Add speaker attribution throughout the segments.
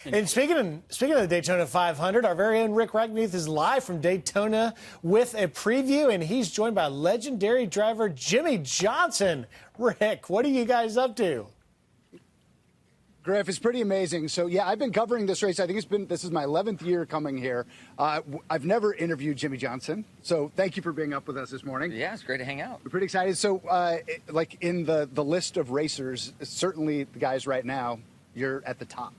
Speaker 1: And speaking of the Daytona 500, our very own Rick Rackneath is live from Daytona with a preview, and he's joined by legendary driver Jimmie Johnson. Rick, what are you guys up to?
Speaker 2: Griff, it's pretty amazing. So, yeah, I've been covering this race. I think this is my 11th year coming here. I've never interviewed Jimmie Johnson, so thank you for being up with us this morning.
Speaker 3: Yeah, it's great to hang out.
Speaker 2: We're pretty excited. So, like in the list of racers, certainly the guys right now, you're at the top.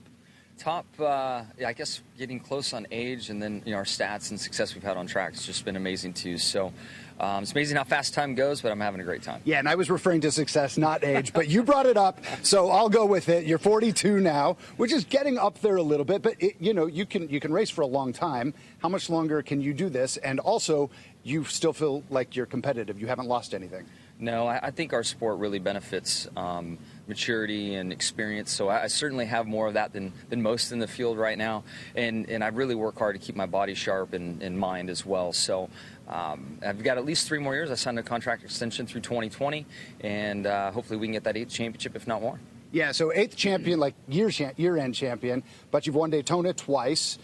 Speaker 3: Yeah, I guess getting close on age, and then our stats and success we've had on track has just been amazing too. So it's amazing how fast time goes, but I'm having a great time.
Speaker 2: Yeah, and I was referring to success, not age, but you brought it up, so I'll go with it. You're 42 now, which is getting up there a little bit, but you can race for a long time. How much longer can you do this? And also, you still feel like you're competitive. You haven't lost anything.
Speaker 3: No, I think our sport really benefits maturity and experience, so I certainly have more of that than most in the field right now, and I really work hard to keep my body sharp and mind as well. So I've got at least 3 more years. I signed a contract extension through 2020, and hopefully we can get that 8th championship, if not more.
Speaker 2: Yeah, so 8th champion, like year-end champion, but you've won Daytona twice.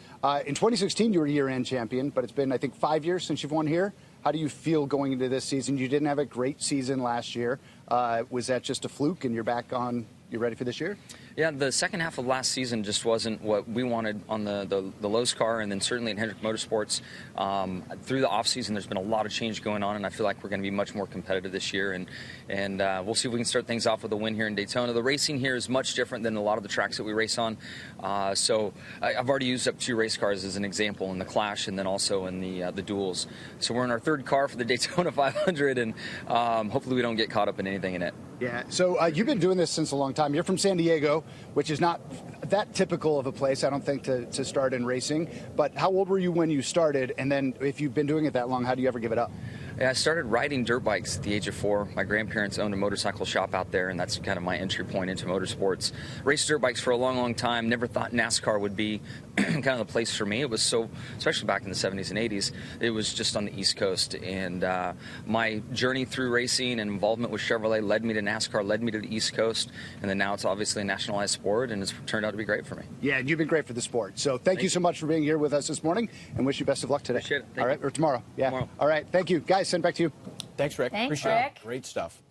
Speaker 2: In 2016, you were year-end champion, but it's been, I think, 5 years since you've won here. How do you feel going into this season? You didn't have a great season last year. Was that just a fluke, and you're ready for this year?
Speaker 3: Yeah, the second half of last season just wasn't what we wanted on the Lowe's car, and then certainly in Hendrick Motorsports. Through the offseason, there's been a lot of change going on, and I feel like we're going to be much more competitive this year, and we'll see if we can start things off with a win here in Daytona. The racing here is much different than a lot of the tracks that we race on, so I've already used up 2 race cars as an example in the Clash and then also in the duels. So we're in our 3rd car for the Daytona 500, and hopefully we don't get caught up in anything in it.
Speaker 2: Yeah, so you've been doing this since a long time. You're from San Diego, which is not that typical of a place, I don't think, to start in racing. But how old were you when you started? And then if you've been doing it that long, how do you ever give it up?
Speaker 3: Yeah, I started riding dirt bikes at the age of 4. My grandparents owned a motorcycle shop out there, and that's kind of my entry point into motorsports. Raced dirt bikes for a long, long time. Never thought NASCAR would be kind of the place for me. It was so, especially back in the 70s and 80s, it was just on the East Coast. And my journey through racing and involvement with Chevrolet led me to NASCAR, led me to the East Coast, and then now it's obviously a nationalized sport, and it's turned out to be great for me.
Speaker 2: Yeah, and you've been great for the sport. So thank you so much for being here with us this morning, and wish you best of luck today.
Speaker 3: Appreciate it.
Speaker 2: All right, or tomorrow. Yeah.
Speaker 3: Tomorrow.
Speaker 2: All right, thank you. Guys, send it back to you.
Speaker 1: Thanks, Rick.
Speaker 4: Thanks,
Speaker 1: Appreciate
Speaker 4: Rick.
Speaker 1: it. Great stuff.